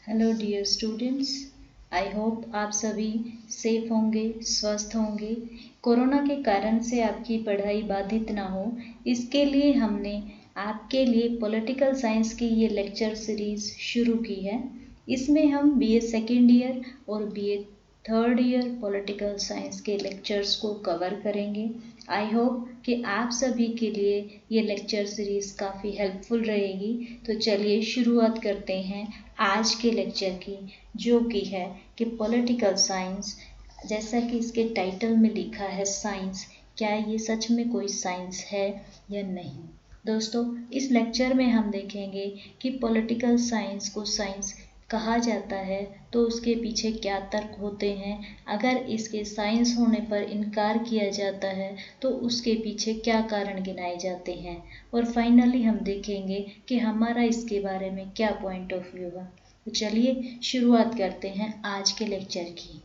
Hello dear students, I hope आप सभी safe होंगे, स्वस्थ होंगे। कोरोना के कारण से आपकी पढ़ाई बाधित ना हो, इसके लिए हमने आपके लिए पॉलिटिकल साइंस की ये लेक्चर सीरीज़ शुरू की है। इसमें हम बीए सेकेंड ईयर और BA third year political science के लेक्चर्स को कवर करेंगे। आई होप कि आप सभी के लिए ये लेक्चर सीरीज़ काफ़ी हेल्पफुल रहेगी। तो चलिए शुरुआत करते हैं आज के लेक्चर की, जो कि है कि पॉलिटिकल साइंस। जैसा कि इसके टाइटल में लिखा है साइंस, क्या ये सच में कोई साइंस है या नहीं। दोस्तों, इस लेक्चर में हम देखेंगे कि पॉलिटिकल साइंस को साइंस कहा जाता है तो उसके पीछे क्या तर्क होते हैं, अगर इसके साइंस होने पर इनकार किया जाता है तो उसके पीछे क्या कारण गिनाए जाते हैं, और फाइनली हम देखेंगे कि हमारा इसके बारे में क्या पॉइंट ऑफ व्यू है। तो चलिए शुरुआत करते हैं आज के लेक्चर की।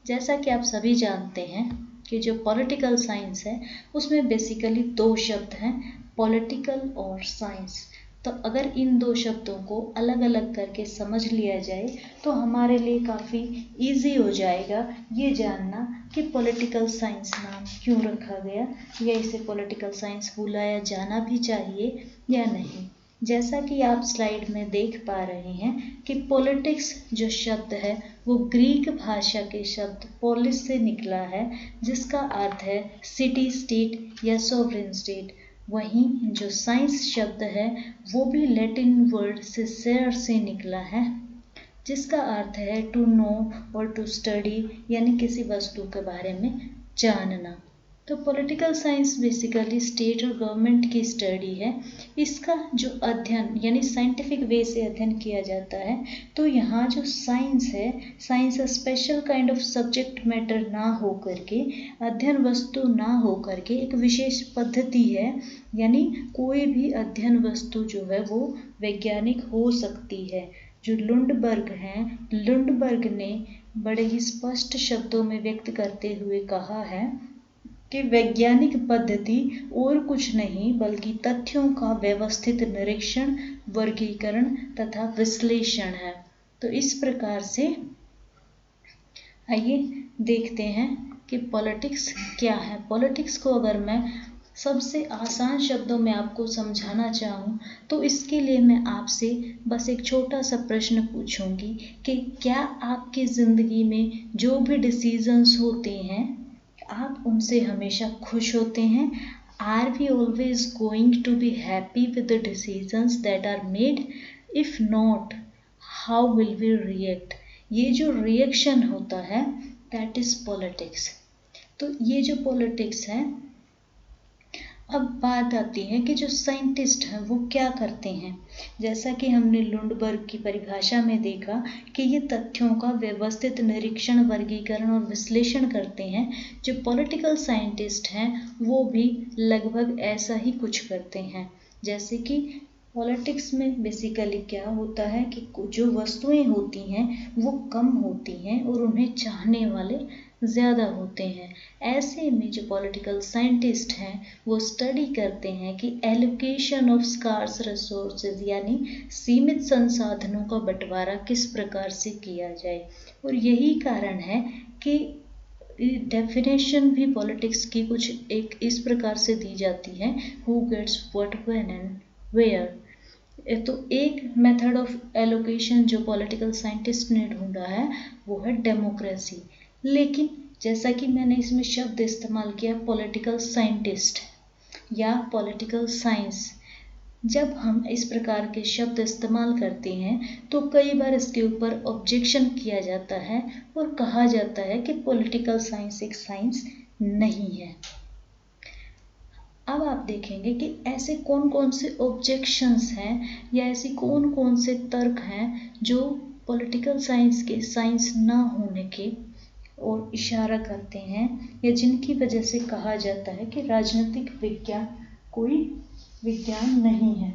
जैसा कि आप सभी जानते हैं कि जो पॉलिटिकल साइंस है उसमें बेसिकली दो शब्द हैं, पॉलिटिकल और साइंस। तो अगर इन दो शब्दों को अलग अलग करके समझ लिया जाए तो हमारे लिए काफ़ी इजी हो जाएगा ये जानना कि पॉलिटिकल साइंस नाम क्यों रखा गया, या इसे पॉलिटिकल साइंस बुलाया जाना भी चाहिए या नहीं। जैसा कि आप स्लाइड में देख पा रहे हैं कि पॉलिटिक्स जो शब्द है वो ग्रीक भाषा के शब्द पोलिस से निकला है, जिसका अर्थ है सिटी स्टेट या सोवरेन स्टेट। वहीं जो साइंस शब्द है वो भी लैटिन वर्ड से सेयर से निकला है, जिसका अर्थ है टू नो और टू स्टडी, यानी किसी वस्तु के बारे में जानना। तो पॉलिटिकल साइंस बेसिकली स्टेट और गवर्नमेंट की स्टडी है। इसका जो अध्ययन यानी साइंटिफिक वे से अध्ययन किया जाता है, तो यहाँ जो साइंस है, science special kind of subject matter ना हो करके, अध्ययन वस्तु ना हो करके एक विशेष पद्धति है। यानी कोई भी अध्ययन वस्तु जो है वो वैज्ञानिक हो सकती है। जो लुंडबर्ग हैं, लुंडबर्ग ने बड़े ही स्पष्ट शब्दों में व्यक्त करते हुए कहा है कि वैज्ञानिक पद्धति और कुछ नहीं बल्कि तथ्यों का व्यवस्थित निरीक्षण, वर्गीकरण तथा विश्लेषण है। तो इस प्रकार से आइए देखते हैं कि पॉलिटिक्स क्या है। पॉलिटिक्स को अगर मैं सबसे आसान शब्दों में आपको समझाना चाहूँ तो इसके लिए मैं आपसे बस एक छोटा सा प्रश्न पूछूंगी कि क्या आपकी ज़िंदगी में जो भी डिसीजंस होते हैं आप उनसे हमेशा खुश होते हैं? Are we always going to be happy with the decisions that are made? If not, how will we react? ये जो रिएक्शन होता है दैट इज पॉलिटिक्स। तो ये जो पॉलिटिक्स है, अब बात आती है कि जो साइंटिस्ट हैं वो क्या करते हैं। जैसा कि हमने लुंडबर्ग की परिभाषा में देखा कि ये तथ्यों का व्यवस्थित निरीक्षण, वर्गीकरण और विश्लेषण करते हैं। जो पॉलिटिकल साइंटिस्ट हैं वो भी लगभग ऐसा ही कुछ करते हैं। जैसे कि पॉलिटिक्स में बेसिकली क्या होता है कि जो वस्तुएं होती हैं वो कम होती हैं और उन्हें चाहने वाले ज़्यादा होते हैं। ऐसे में जो पॉलिटिकल साइंटिस्ट हैं वो स्टडी करते हैं कि एलोकेशन ऑफ स्कार्स रिसोर्सेज, यानी सीमित संसाधनों का बंटवारा किस प्रकार से किया जाए। और यही कारण है कि डेफिनेशन भी पॉलिटिक्स की कुछ एक इस प्रकार से दी जाती है, who gets what, when and where. तो एक मेथड ऑफ एलोकेशन जो पॉलिटिकल साइंटिस्ट ने ढूंढा है वो है डेमोक्रेसी। लेकिन जैसा कि मैंने इसमें शब्द इस्तेमाल किया पॉलिटिकल साइंटिस्ट या पॉलिटिकल साइंस, जब हम इस प्रकार के शब्द इस्तेमाल करते हैं तो कई बार इसके ऊपर ऑब्जेक्शन किया जाता है और कहा जाता है कि पॉलिटिकल साइंस एक साइंस नहीं है। अब आप देखेंगे कि ऐसे कौन कौन से ऑब्जेक्शंस हैं या ऐसी कौन कौन से तर्क हैं जो पॉलिटिकल साइंस के साइंस ना होने के और इशारा करते हैं, या जिनकी वजह से कहा जाता है कि राजनीतिक विज्ञान कोई विज्ञान नहीं है।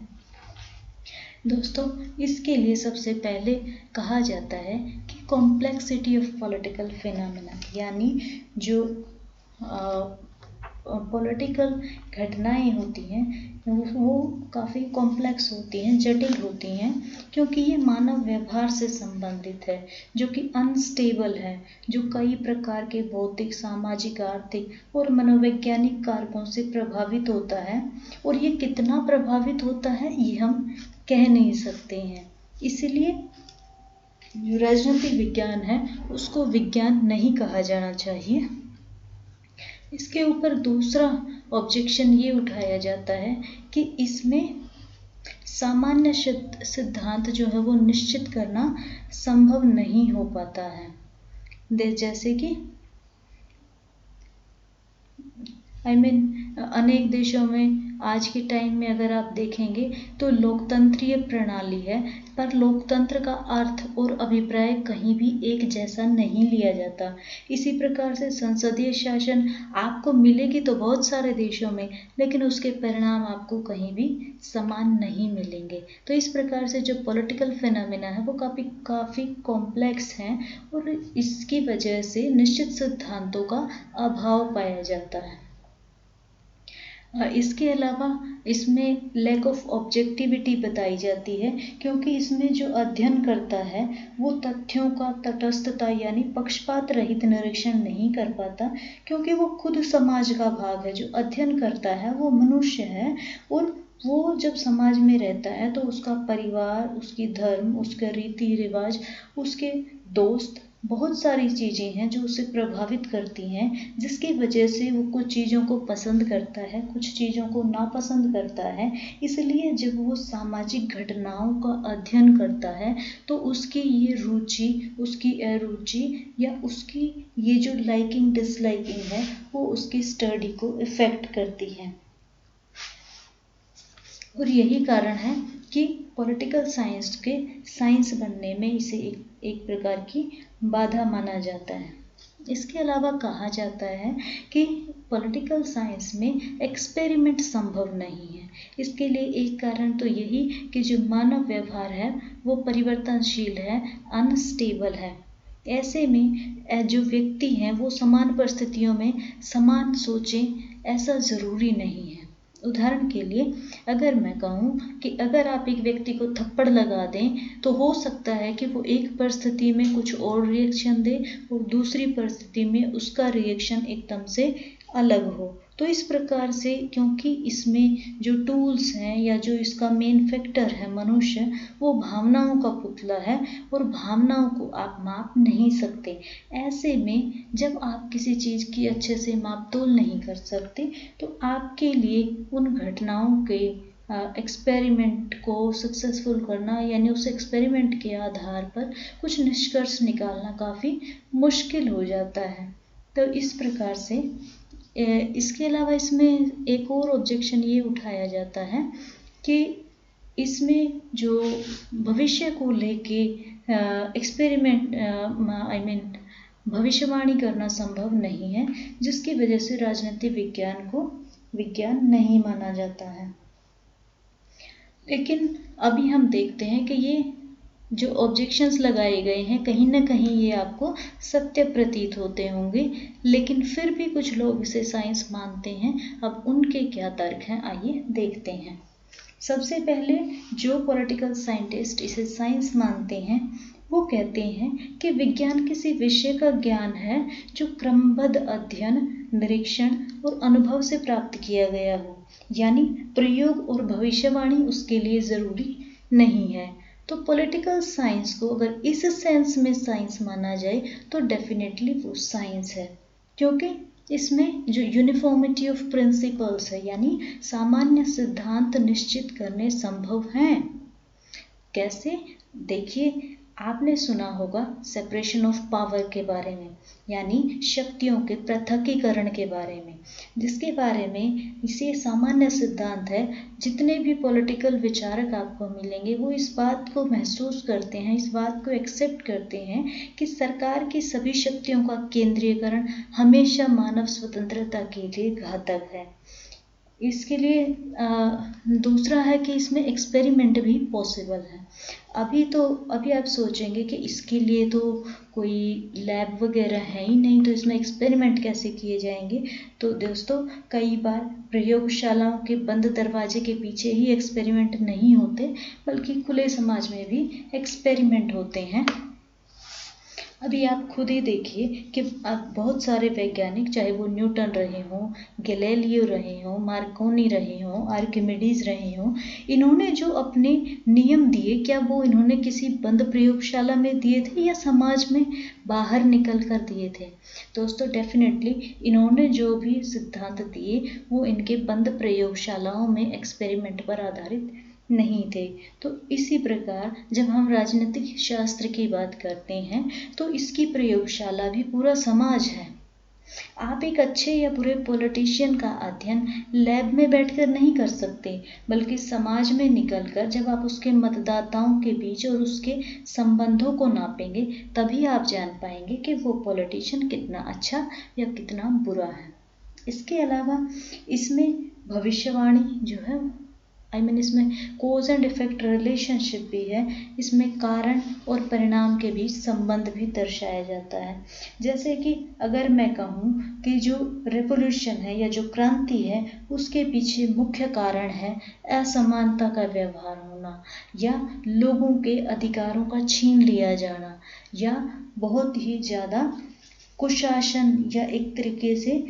दोस्तों, इसके लिए सबसे पहले कहा जाता है कि कॉम्प्लेक्सिटी ऑफ पॉलिटिकल फिनोमेना, यानी जो पॉलिटिकल घटनाएं होती हैं वो काफ़ी कॉम्प्लेक्स होती हैं, जटिल होती हैं, क्योंकि ये मानव व्यवहार से संबंधित है जो कि अनस्टेबल है, जो कई प्रकार के भौतिक, सामाजिक, आर्थिक और मनोवैज्ञानिक कारकों से प्रभावित होता है। और ये कितना प्रभावित होता है ये हम कह नहीं सकते हैं। इसलिए जो राजनीतिक विज्ञान है उसको विज्ञान नहीं कहा जाना चाहिए। इसके ऊपर दूसरा ऑब्जेक्शन ये उठाया जाता है कि इसमें सामान्य सिद्धांत जो है वो निश्चित करना संभव नहीं हो पाता है। जैसे कि अनेक देशों में आज के टाइम में अगर आप देखेंगे तो लोकतंत्रीय प्रणाली है, पर लोकतंत्र का अर्थ और अभिप्राय कहीं भी एक जैसा नहीं लिया जाता। इसी प्रकार से संसदीय शासन आपको मिलेगी तो बहुत सारे देशों में, लेकिन उसके परिणाम आपको कहीं भी समान नहीं मिलेंगे। तो इस प्रकार से जो पॉलिटिकल फिनोमेना है वो काफ़ी कॉम्प्लेक्स हैं और इसकी वजह से निश्चित सिद्धांतों का अभाव पाया जाता है। इसके अलावा इसमें लैक ऑफ ऑब्जेक्टिविटी बताई जाती है, क्योंकि इसमें जो अध्ययन करता है वो तथ्यों का तटस्थता यानी पक्षपात रहित निरीक्षण नहीं कर पाता, क्योंकि वो खुद समाज का भाग है। जो अध्ययन करता है वो मनुष्य है और वो जब समाज में रहता है तो उसका परिवार, उसकी धर्म, उसके रीति रिवाज, उसके दोस्त, बहुत सारी चीज़ें हैं जो उसे प्रभावित करती हैं, जिसकी वजह से वो कुछ चीज़ों को पसंद करता है, कुछ चीज़ों को नापसंद करता है। इसलिए जब वो सामाजिक घटनाओं का अध्ययन करता है तो उसकी ये रुचि, उसकी अरुचि या उसकी ये जो लाइकिंग डिसलाइकिंग है वो उसकी स्टडी को इफ़ेक्ट करती है। और यही कारण है कि पॉलिटिकल साइंस के साइंस बनने में इसे एक प्रकार की बाधा माना जाता है। इसके अलावा कहा जाता है कि पॉलिटिकल साइंस में एक्सपेरिमेंट संभव नहीं है। इसके लिए एक कारण तो यही कि जो मानव व्यवहार है वो परिवर्तनशील है, अनस्टेबल है। ऐसे में जो व्यक्ति हैं वो समान परिस्थितियों में समान सोचें, ऐसा ज़रूरी नहीं है। उदाहरण के लिए अगर मैं कहूँ कि अगर आप एक व्यक्ति को थप्पड़ लगा दें तो हो सकता है कि वो एक परिस्थिति में कुछ और रिएक्शन दे और दूसरी परिस्थिति में उसका रिएक्शन एकदम से अलग हो। तो इस प्रकार से क्योंकि इसमें जो टूल्स हैं या जो इसका मेन फैक्टर है मनुष्य, वो भावनाओं का पुतला है और भावनाओं को आप माप नहीं सकते। ऐसे में जब आप किसी चीज़ की अच्छे से माप तोल नहीं कर सकते तो आपके लिए उन घटनाओं के एक्सपेरिमेंट को सक्सेसफुल करना यानी उस एक्सपेरिमेंट के आधार पर कुछ निष्कर्ष निकालना काफ़ी मुश्किल हो जाता है। तो इस प्रकार से इसके अलावा इसमें एक और ऑब्जेक्शन ये उठाया जाता है कि इसमें जो भविष्य को लेके एक्सपेरिमेंट भविष्यवाणी करना संभव नहीं है, जिसकी वजह से राजनीतिक विज्ञान को विज्ञान नहीं माना जाता है। लेकिन अभी हम देखते हैं कि ये जो ऑब्जेक्शंस लगाए गए हैं कहीं ना कहीं ये आपको सत्य प्रतीत होते होंगे, लेकिन फिर भी कुछ लोग इसे साइंस मानते हैं। अब उनके क्या तर्क हैं आइए देखते हैं। सबसे पहले जो पॉलिटिकल साइंटिस्ट इसे साइंस मानते हैं वो कहते हैं कि विज्ञान किसी विषय का ज्ञान है जो क्रमबद्ध अध्ययन, निरीक्षण और अनुभव से प्राप्त किया गया हो, यानी प्रयोग और भविष्यवाणी उसके लिए ज़रूरी नहीं है। तो पॉलिटिकल साइंस को अगर इस सेंस में साइंस माना जाए तो डेफिनेटली वो साइंस है, क्योंकि इसमें जो यूनिफॉर्मिटी ऑफ प्रिंसिपल्स है यानी सामान्य सिद्धांत निश्चित करने संभव हैं। कैसे? देखिए, आपने सुना होगा सेपरेशन ऑफ पावर के बारे में, यानी शक्तियों के पृथकीकरण के बारे में, जिसके बारे में इसे सामान्य सिद्धांत है। जितने भी पॉलिटिकल विचारक आपको मिलेंगे वो इस बात को महसूस करते हैं, इस बात को एक्सेप्ट करते हैं कि सरकार की सभी शक्तियों का केंद्रीकरण हमेशा मानव स्वतंत्रता के लिए घातक है। इसके लिए दूसरा है कि इसमें एक्सपेरिमेंट भी पॉसिबल है। अभी आप सोचेंगे कि इसके लिए तो कोई लैब वगैरह है ही नहीं, तो इसमें एक्सपेरिमेंट कैसे किए जाएंगे। तो दोस्तों, कई बार प्रयोगशालाओं के बंद दरवाजे के पीछे ही एक्सपेरिमेंट नहीं होते, बल्कि खुले समाज में भी एक्सपेरिमेंट होते हैं। अभी आप खुद ही देखिए कि अब बहुत सारे वैज्ञानिक, चाहे वो न्यूटन रहे हों, गैलीलियो रहे हों, मार्कोनी रहे हों, आर्किमिडीज रहे हों, इन्होंने जो अपने नियम दिए, क्या वो इन्होंने किसी बंद प्रयोगशाला में दिए थे या समाज में बाहर निकल कर दिए थे। दोस्तों, डेफिनेटली इन्होंने जो भी सिद्धांत दिए वो इनके बंद प्रयोगशालाओं में एक्सपेरिमेंट पर आधारित नहीं थे। तो इसी प्रकार जब हम राजनीतिक शास्त्र की बात करते हैं तो इसकी प्रयोगशाला भी पूरा समाज है। आप एक अच्छे या बुरे पॉलिटिशियन का अध्ययन लैब में बैठकर नहीं कर सकते, बल्कि समाज में निकलकर जब आप उसके मतदाताओं के बीच और उसके संबंधों को नापेंगे, तभी आप जान पाएंगे कि वो पॉलिटिशियन कितना अच्छा या कितना बुरा है। इसके अलावा इसमें भविष्यवाणी जो है, इसमें कोज एंड इफेक्ट रिलेशनशिप भी है। इसमें कारण और परिणाम के बीच संबंध भी दर्शाया जाता है। जैसे कि अगर मैं कहूँ कि जो रेवोल्यूशन है या जो क्रांति है, उसके पीछे मुख्य कारण है असमानता का व्यवहार होना, या लोगों के अधिकारों का छीन लिया जाना, या बहुत ही ज़्यादा कुशासन या एक तरीके से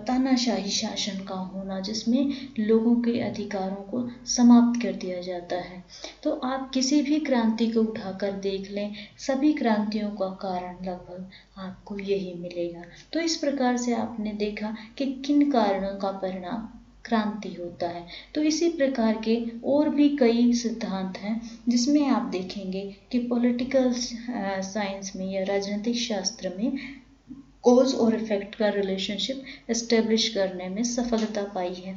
तानाशाही शासन का होना, जिसमें लोगों के अधिकारों को समाप्त कर दिया जाता है। तो आप किसी भी क्रांति को उठाकर देख लें, सभी क्रांतियों का कारण लगभग आपको यही मिलेगा। तो इस प्रकार से आपने देखा कि किन कारणों का परिणाम क्रांति होता है। तो इसी प्रकार के और भी कई सिद्धांत हैं जिसमें आप देखेंगे कि पॉलिटिकल साइंस में या राजनीतिक शास्त्र में कोज और इफेक्ट का रिलेशनशिप एस्टेब्लिश करने में सफलता पाई है।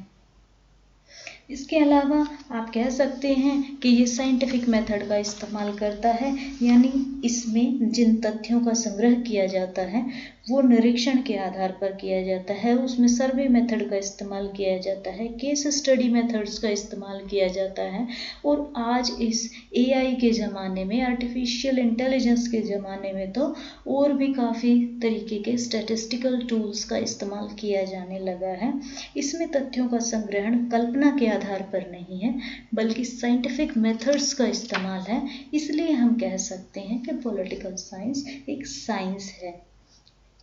इसके अलावा आप कह सकते हैं कि ये साइंटिफिक मेथड का इस्तेमाल करता है, यानी इसमें जिन तथ्यों का संग्रह किया जाता है वो निरीक्षण के आधार पर किया जाता है। उसमें सर्वे मेथड का इस्तेमाल किया जाता है, केस स्टडी मेथड्स का इस्तेमाल किया जाता है। और आज इस AI के ज़माने में, आर्टिफिशियल इंटेलिजेंस के ज़माने में तो और भी काफ़ी तरीके के स्टैटिस्टिकल टूल्स का इस्तेमाल किया जाने लगा है। इसमें तथ्यों का संग्रहण कल्पना के आधार पर नहीं है, बल्कि साइंटिफिक मेथड्स का इस्तेमाल है। इसलिए हम कह सकते हैं कि पॉलिटिकल साइंस एक साइंस है।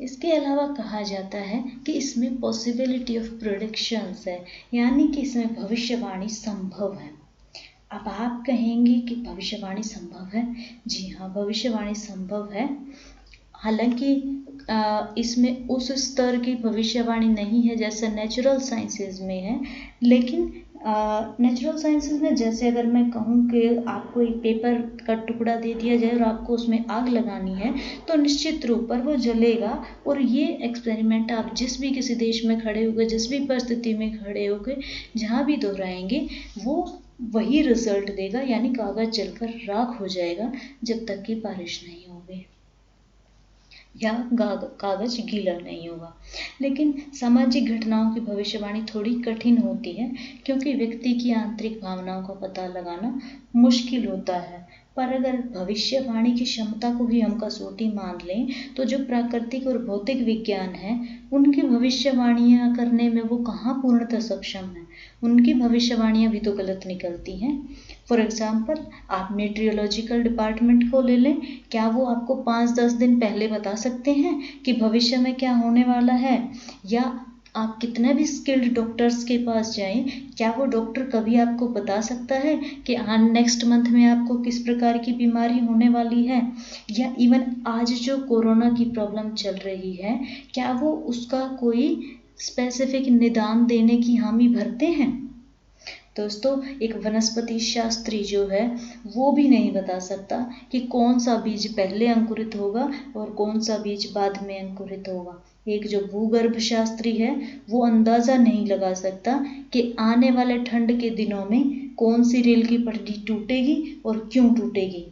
इसके अलावा कहा जाता है कि इसमें पॉसिबिलिटी ऑफ प्रेडिक्शंस है, यानी कि इसमें भविष्यवाणी संभव है। अब आप कहेंगे कि भविष्यवाणी संभव है। जी हाँ, भविष्यवाणी संभव है। हालांकि इसमें उस स्तर की भविष्यवाणी नहीं है जैसे नेचुरल साइंसेज में है, लेकिन नेचुरल साइंसेज में जैसे अगर मैं कहूँ कि आपको एक पेपर का टुकड़ा दे दिया जाए और आपको उसमें आग लगानी है, तो निश्चित रूप पर वो जलेगा। और ये एक्सपेरिमेंट आप जिस भी किसी देश में खड़े होकर, जिस भी परिस्थिति में खड़े होकर जहाँ भी दोहराएंगे, वो वही रिजल्ट देगा, यानी कागज जलकर राख हो जाएगा जब तक कि बारिश नहीं होगी या कागज गीला नहीं होगा। लेकिन सामाजिक घटनाओं की भविष्यवाणी थोड़ी कठिन होती है, क्योंकि व्यक्ति की आंतरिक भावनाओं का पता लगाना मुश्किल होता है। पर अगर भविष्यवाणी की क्षमता को भी हम कसौटी मान लें, तो जो प्राकृतिक और भौतिक विज्ञान है, उनकी भविष्यवाणियाँ करने में वो कहाँ पूर्णतः सक्षम है। उनकी भविष्यवाणियाँ भी तो गलत निकलती हैं। फॉर एग्जाम्पल, आप मेट्रियोलॉजिकल डिपार्टमेंट को ले लें, क्या वो आपको 5-10 दिन पहले बता सकते हैं कि भविष्य में क्या होने वाला है? या आप कितने भी स्किल्ड डॉक्टर्स के पास जाएं, क्या वो डॉक्टर कभी आपको बता सकता है कि नेक्स्ट मंथ में आपको किस प्रकार की बीमारी होने वाली है? या इवन आज जो कोरोना की प्रॉब्लम चल रही है, क्या वो उसका कोई स्पेसिफिक निदान देने की हामी भरते हैं? दोस्तों, एक वनस्पति शास्त्री जो है वो भी नहीं बता सकता कि कौन सा बीज पहले अंकुरित होगा और कौन सा बीज बाद में अंकुरित होगा। एक जो भूगर्भ शास्त्री है वो अंदाज़ा नहीं लगा सकता कि आने वाले ठंड के दिनों में कौन सी रेल की पटरी टूटेगी और क्यों टूटेगी।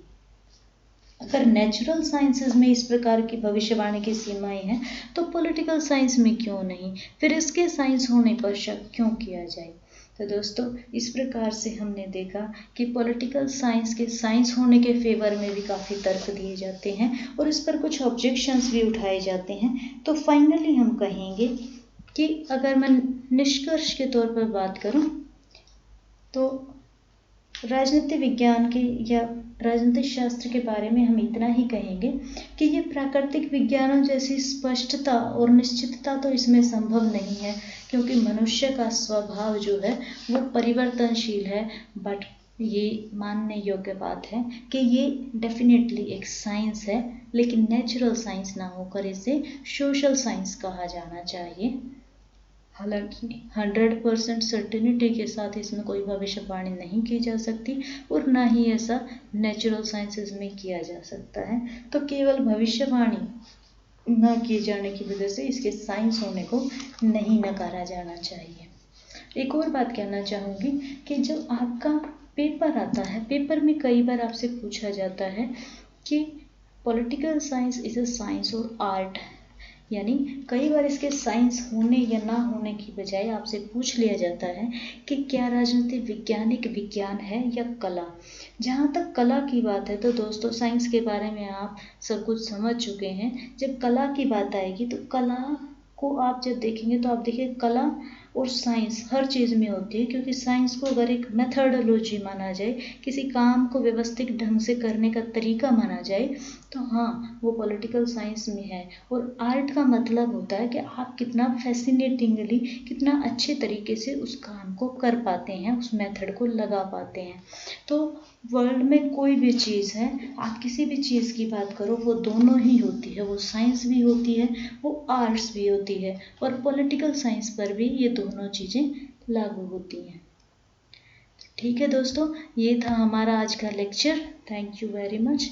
अगर नेचुरल साइंसेज में इस प्रकार की भविष्यवाणी की सीमाएं हैं, तो पॉलिटिकल साइंस में क्यों नहीं? फिर इसके साइंस होने पर शक क्यों किया जाए? तो दोस्तों इस प्रकार से हमने देखा कि पॉलिटिकल साइंस के साइंस होने के फेवर में भी काफ़ी तर्क दिए जाते हैं और इस पर कुछ ऑब्जेक्शंस भी उठाए जाते हैं। तो फाइनली हम कहेंगे कि अगर मैं निष्कर्ष के तौर पर बात करूं तो राजनीति विज्ञान के या राजनीतिक शास्त्र के बारे में हम इतना ही कहेंगे कि ये प्राकृतिक विज्ञानों जैसी स्पष्टता और निश्चितता तो इसमें संभव नहीं है, क्योंकि मनुष्य का स्वभाव जो है वो परिवर्तनशील है। बट ये मानने योग्य बात है कि ये डेफिनेटली एक साइंस है, लेकिन नेचुरल साइंस ना होकर इसे सोशल साइंस कहा जाना चाहिए। हालांकि 100% सर्टेनिटी के साथ इसमें कोई भविष्यवाणी नहीं की जा सकती और ना ही ऐसा नेचुरल साइंसेज में किया जा सकता है। तो केवल भविष्यवाणी न किए जाने की वजह से इसके साइंस होने को नहीं नकारा जाना चाहिए। एक और बात कहना चाहूँगी कि जब आपका पेपर आता है, पेपर में कई बार आपसे पूछा जाता है कि political science is a science और आर्ट, यानी कई बार इसके साइंस होने या ना होने की बजाय आपसे पूछ लिया जाता है कि क्या राजनीति वैज्ञानिक विज्ञान है या कला। जहाँ तक कला की बात है तो दोस्तों साइंस के बारे में आप सब कुछ समझ चुके हैं। जब कला की बात आएगी तो कला को आप जब देखेंगे तो आप देखिए कला और साइंस हर चीज़ में होती है, क्योंकि साइंस को अगर एक मेथडोलॉजी माना जाए, किसी काम को व्यवस्थित ढंग से करने का तरीका माना जाए, तो हाँ वो पॉलिटिकल साइंस में है। और आर्ट का मतलब होता है कि आप कितना फैसिनेटिंगली, कितना अच्छे तरीके से उस काम को कर पाते हैं, उस मेथड को लगा पाते हैं। तो वर्ल्ड में कोई भी चीज़ है, आप किसी भी चीज़ की बात करो, वो दोनों ही होती है, वो साइंस भी होती है, वो आर्ट्स भी होती है, और पॉलिटिकल साइंस पर भी ये दोनों चीज़ें लागू होती हैं। ठीक है दोस्तों, ये था हमारा आज का lecture. Thank you very much.